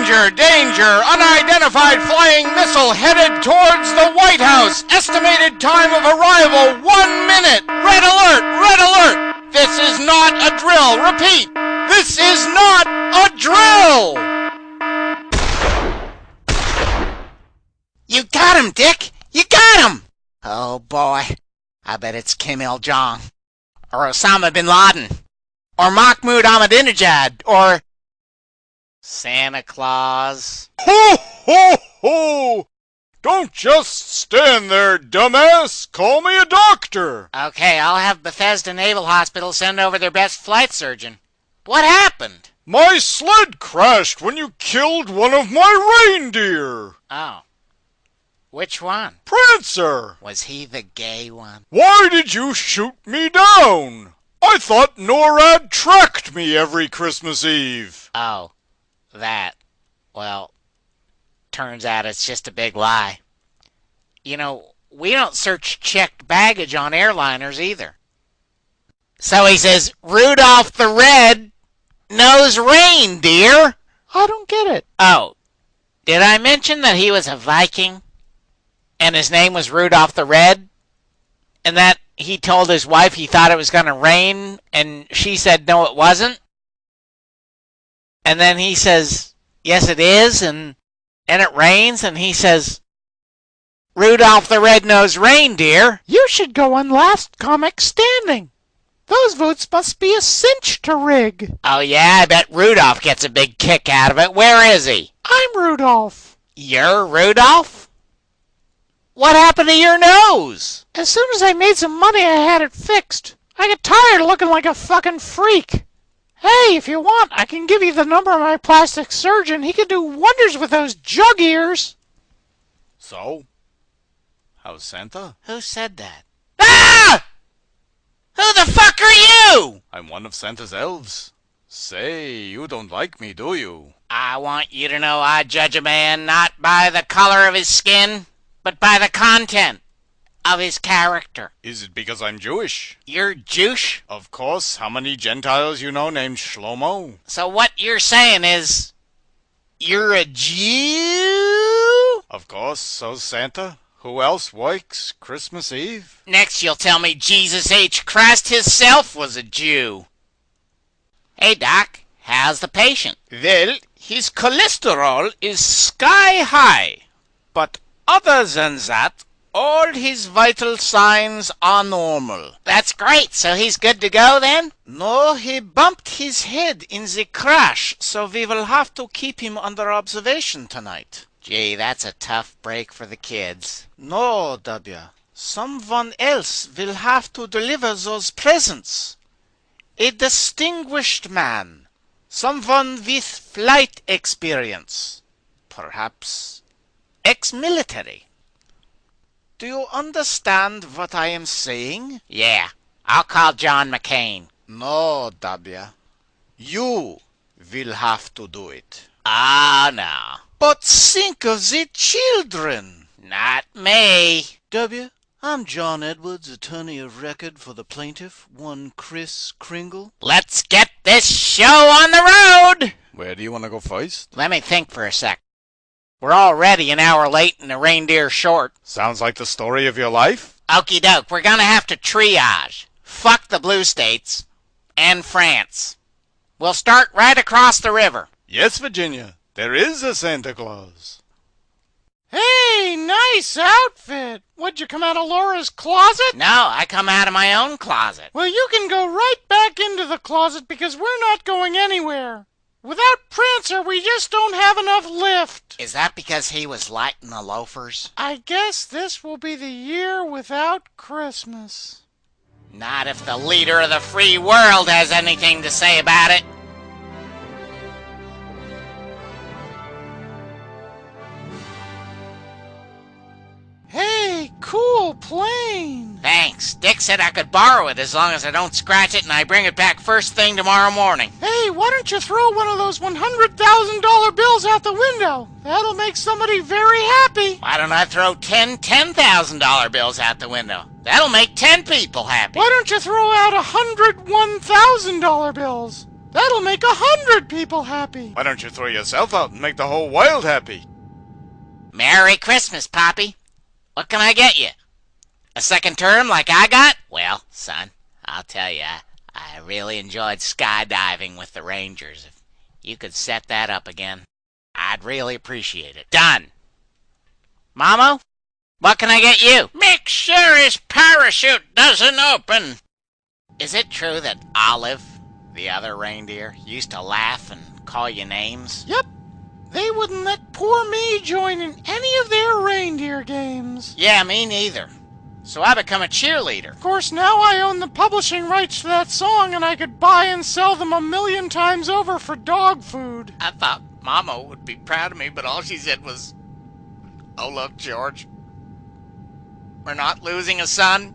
Danger! Danger! Unidentified flying missile headed towards the White House. Estimated time of arrival 1 minute. Red alert! Red alert! This is not a drill. Repeat. This is not a drill. You got him, Dick. You got him. Oh boy. I bet it's Kim Il-jong. Or Osama bin Laden. Or Mahmoud Ahmadinejad. Or Santa Claus. Ho, ho, ho! Don't just stand there, dumbass! Call me a doctor! Okay, I'll have Bethesda Naval Hospital send over their best flight surgeon. What happened? My sled crashed when you killed one of my reindeer! Oh. Which one? Prancer! Was he the gay one? Why did you shoot me down? I thought NORAD tracked me every Christmas Eve. Oh. That. Well, turns out it's just a big lie. You know, we don't search checked baggage on airliners either. So he says, Rudolph the Red-Nosed Reindeer? I don't get it. Oh, did I mention that he was a Viking? And his name was Rudolph the Red? And that he told his wife he thought it was going to rain, and she said no it wasn't? And then he says, yes it is, and it rains, and he says, Rudolph the Red-Nosed Reindeer. You should go on last comic standing. Those votes must be a cinch to rig. Oh yeah, I bet Rudolph gets a big kick out of it. Where is he? I'm Rudolph. You're Rudolph? What happened to your nose? As soon as I made some money, I had it fixed. I got tired of looking like a fucking freak. Hey, if you want, I can give you the number of my plastic surgeon. He can do wonders with those jug ears. So? How's Santa? Who said that? Ah! Who the fuck are you? I'm one of Santa's elves. Say, you don't like me, do you? I want you to know I judge a man not by the color of his skin, but by the content of his character. Is it because I'm Jewish? You're Jewish? Of course. How many Gentiles you know named Shlomo? So what you're saying is, you're a Jew? Of course. So's Santa. Who else works Christmas Eve? Next you'll tell me Jesus H. Christ himself was a Jew. Hey, Doc. How's the patient? Well, his cholesterol is sky high. But other than that, all his vital signs are normal. That's great. So he's good to go then? No, he bumped his head in the crash, so we will have to keep him under observation tonight. Gee, that's a tough break for the kids. No, Dubya. Someone else will have to deliver those presents. A distinguished man. Someone with flight experience. Perhaps ex-military. Do you understand what I am saying? Yeah, I'll call John McCain. No, Dubya. You will have to do it. Ah, no. But think of the children. Not me. Dubya, I'm John Edwards, attorney of record for the plaintiff, one Chris Kringle. Let's get this show on the road. Where do you want to go first? Let me think for a sec. We're already an hour late and a reindeer short. Sounds like the story of your life. Okie doke, we're gonna have to triage. Fuck the blue states. And France. We'll start right across the river. Yes, Virginia. There is a Santa Claus. Hey, nice outfit. What'd you come out of Laura's closet? No, I come out of my own closet. Well, you can go right back into the closet because we're not going anywhere. Without Prancer, we just don't have enough lift. Is that because he was lighting the loafers? I guess this will be the year without Christmas. Not if the leader of the free world has anything to say about it. Hey, cool plane. Thanks. Dick said I could borrow it as long as I don't scratch it and I bring it back first thing tomorrow morning. Hey, why don't you throw one of those $100,000 bills out the window? That'll make somebody very happy. Why don't I throw 10 $10,000 bills out the window? That'll make 10 people happy. Why don't you throw out $101,000 bills? That'll make 100 people happy. Why don't you throw yourself out and make the whole world happy? Merry Christmas, Poppy. What can I get you? A second term like I got? Well, son, I'll tell you, I really enjoyed skydiving with the Rangers. If you could set that up again, I'd really appreciate it. Done. Mamo, what can I get you? Make sure his parachute doesn't open. Is it true that Olive, the other reindeer, used to laugh and call you names? Yep. They wouldn't let poor me join in any of their reindeer games. Yeah, me neither. So I become a cheerleader. Of course, now I own the publishing rights to that song, and I could buy and sell them 1,000,000 times over for dog food. I thought Mama would be proud of me, but all she said was, "Oh, look, George. We're not losing a son.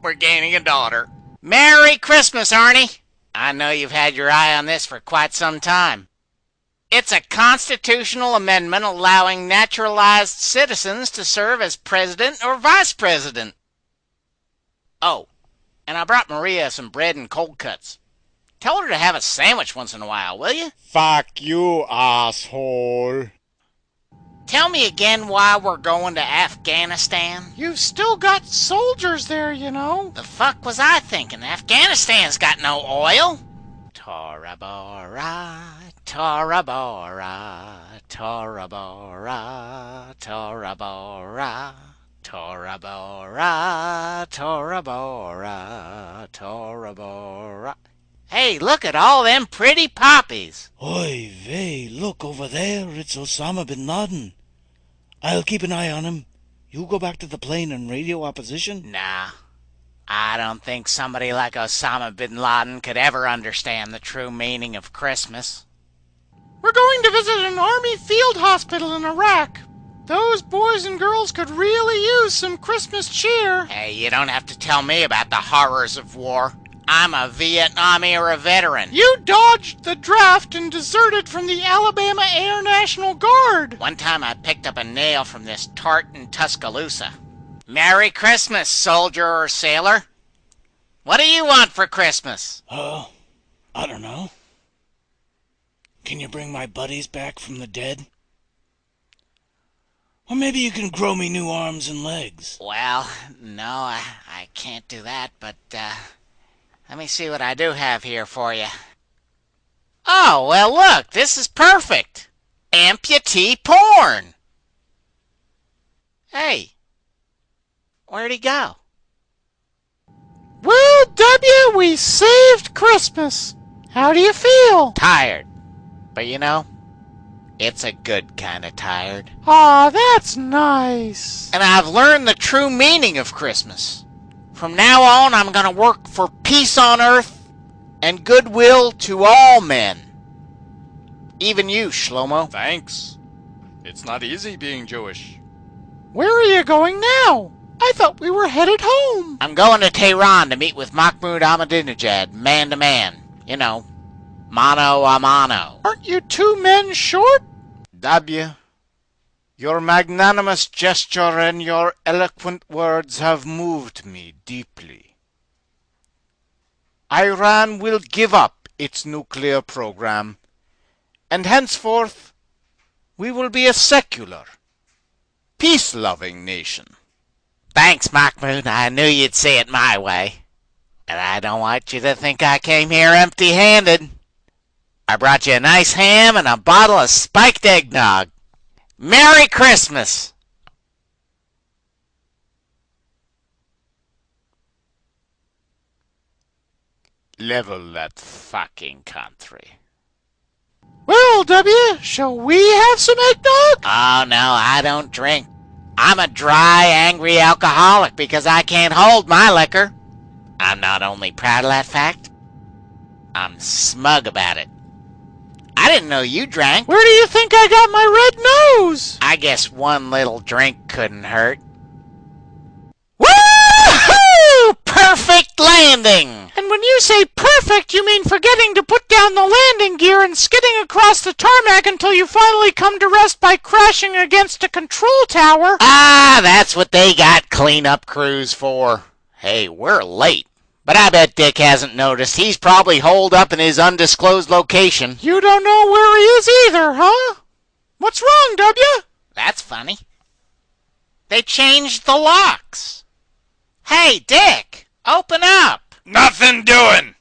We're gaining a daughter." Merry Christmas, Arnie. I know you've had your eye on this for quite some time. It's a constitutional amendment allowing naturalized citizens to serve as president or vice president. Oh, and I brought Maria some bread and cold cuts. Tell her to have a sandwich once in a while, will you? Fuck you, asshole. Tell me again why we're going to Afghanistan. You've still got soldiers there, you know. The fuck was I thinking? Afghanistan's got no oil. Tora Bora, Tora Bora, Tora Bora, Tora Bora, Tora Bora, Tora Bora, Tora Bora. Hey, look at all them pretty poppies. Oy vey, look over there, it's Osama bin Laden. I'll keep an eye on him. You go back to the plane and radio opposition? Nah, I don't think somebody like Osama bin Laden could ever understand the true meaning of Christmas. We're going to visit an army field hospital in Iraq. Those boys and girls could really use some Christmas cheer. Hey, you don't have to tell me about the horrors of war. I'm a Vietnam era veteran. You dodged the draft and deserted from the Alabama Air National Guard. One time I picked up a nail from this tart in Tuscaloosa. Merry Christmas, soldier or sailor. What do you want for Christmas? I don't know. Can you bring my buddies back from the dead? Or maybe you can grow me new arms and legs. Well, no, I can't do that, but, let me see what I do have here for you. Oh, well, look, this is perfect. Amputee porn. Hey, where'd he go? Well, W, we saved Christmas. How do you feel? Tired. But you know, it's a good kind of tired. Aw, that's nice. And I've learned the true meaning of Christmas. From now on, I'm going to work for peace on earth and goodwill to all men. Even you, Shlomo. Thanks. It's not easy being Jewish. Where are you going now? I thought we were headed home. I'm going to Tehran to meet with Mahmoud Ahmadinejad, man to man. You know, mano a mano. Aren't you 2 men short? Dubya, your magnanimous gesture and your eloquent words have moved me deeply. Iran will give up its nuclear program, and henceforth we will be a secular, peace-loving nation. Thanks, Mahmoud. I knew you'd say it my way. And I don't want you to think I came here empty-handed. I brought you a nice ham and a bottle of spiked eggnog. Merry Christmas! Level that fucking country. Well, W, shall we have some eggnog? Oh, no, I don't drink. I'm a dry, angry alcoholic because I can't hold my liquor. I'm not only proud of that fact, I'm smug about it. I didn't know you drank. Where do you think I got my red nose? I guess one little drink couldn't hurt. Woo-hoo! Perfect landing! And when you say perfect, you mean forgetting to put down the landing gear and skidding across the tarmac until you finally come to rest by crashing against a control tower. Ah, that's what they got cleanup crews for. Hey, we're late, But I bet Dick hasn't noticed. He's probably holed up in his undisclosed location. You don't know where he is either, huh? What's wrong, W? That's funny. They changed the locks. Hey, Dick, open up. Nothing doing.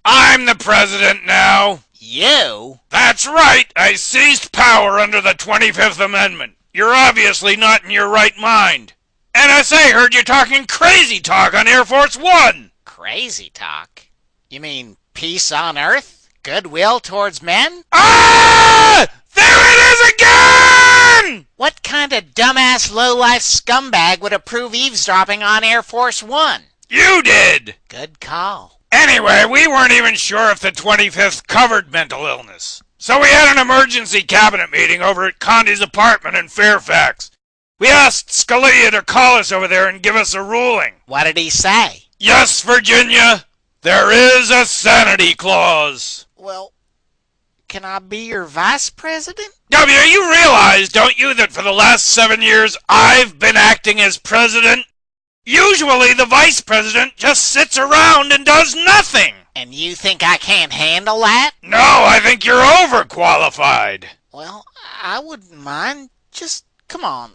I'm the president now. You? That's right. I seized power under the 25th Amendment. You're obviously not in your right mind. NSA heard you talking crazy talk on Air Force One. Crazy talk? You mean peace on earth? Goodwill towards men? Ah! There it is again! What kind of dumbass low-life scumbag would approve eavesdropping on Air Force One? You did! Good call. Anyway, we weren't even sure if the 25th covered mental illness. So we had an emergency cabinet meeting over at Condi's apartment in Fairfax. We asked Scalia to call us over there and give us a ruling. What did he say? Yes, Virginia, there is a sanity clause. Well, can I be your vice president? W, you realize, don't you, that for the last 7 years I've been acting as president? Usually the vice president just sits around and does nothing. And you think I can't handle that? No, I think you're overqualified. Well, I wouldn't mind. Just, come on.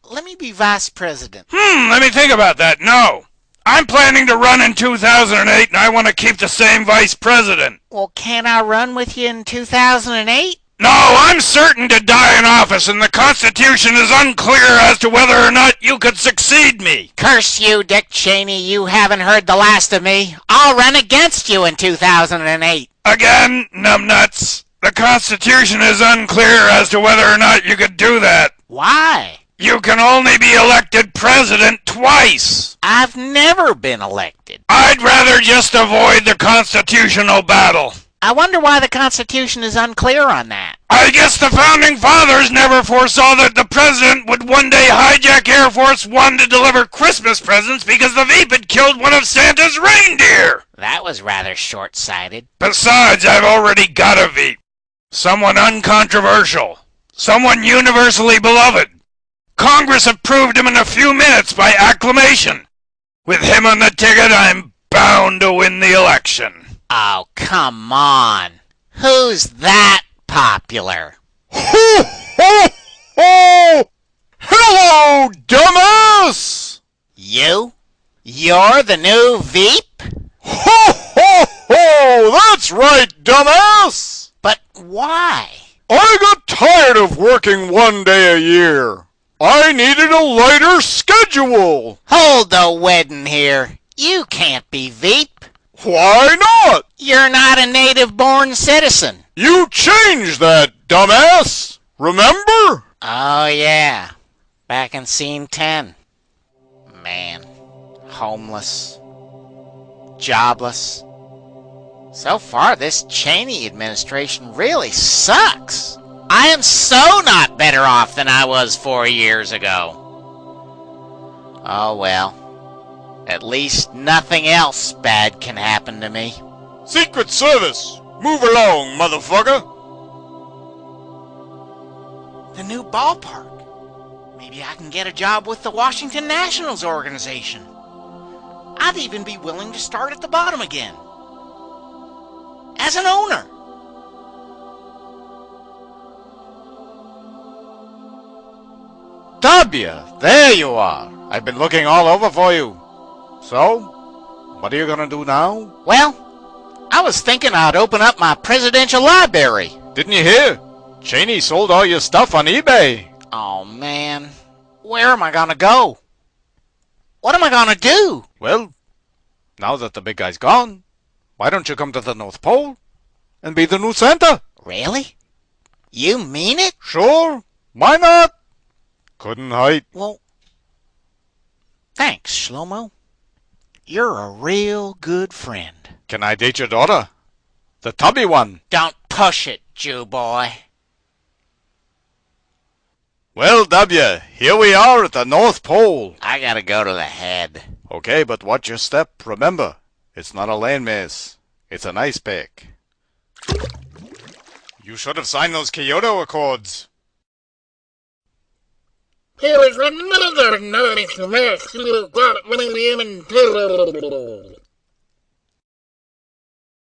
Let me be vice president. Let me think about that. No. I'm planning to run in 2008 and I want to keep the same vice president. Well, can I run with you in 2008? No, I'm certain to die in office and the Constitution is unclear as to whether or not you could succeed me. Curse you, Dick Cheney. You haven't heard the last of me. I'll run against you in 2008. Again, numbnuts. The Constitution is unclear as to whether or not you could do that. Why? You can only be elected president twice. I've never been elected. I'd rather just avoid the constitutional battle. I wonder why the Constitution is unclear on that. I guess the Founding Fathers never foresaw that the president would one day hijack Air Force One to deliver Christmas presents because the Veep had killed one of Santa's reindeer. That was rather short-sighted. Besides, I've already got a Veep. Someone uncontroversial. Someone universally beloved. Congress approved him in a few minutes by acclamation. With him on the ticket, I'm bound to win the election. Oh, come on. Who's that popular? Ho, ho, ho! Hello, dumbass! You? You're the new Veep? Ho, ho, ho! That's right, dumbass! But why? I got tired of working 1 day a year. I needed a lighter schedule. Hold the wedding here. You can't be Veep. Why not? You're not a native-born citizen. You changed that, dumbass. Remember? Oh, yeah. Back in scene 10. Man. Homeless. Jobless. So far, this Cheney administration really sucks. I am so not better off than I was 4 years ago. Oh, well. At least nothing else bad can happen to me. Secret Service, move along, motherfucker. The new ballpark. Maybe I can get a job with the Washington Nationals organization. I'd even be willing to start at the bottom again. As an owner. Dubya, there you are. I've been looking all over for you. So, what are you gonna do now? Well, I was thinking I'd open up my presidential library. Didn't you hear? Cheney sold all your stuff on eBay. Oh, man. Where am I gonna go? What am I gonna do? Well, now that the big guy's gone, why don't you come to the North Pole and be the new Santa? Really? You mean it? Sure. Why not? Couldn't hide. Well, thanks, Shlomo. You're a real good friend. Can I date your daughter? The tubby one. Don't push it, Jew boy. Well, W, here we are at the North Pole. I gotta go to the head. Okay, but watch your step. Remember, it's not a landmass. It's an ice pack. You should have signed those Kyoto Accords. Here is another nice match.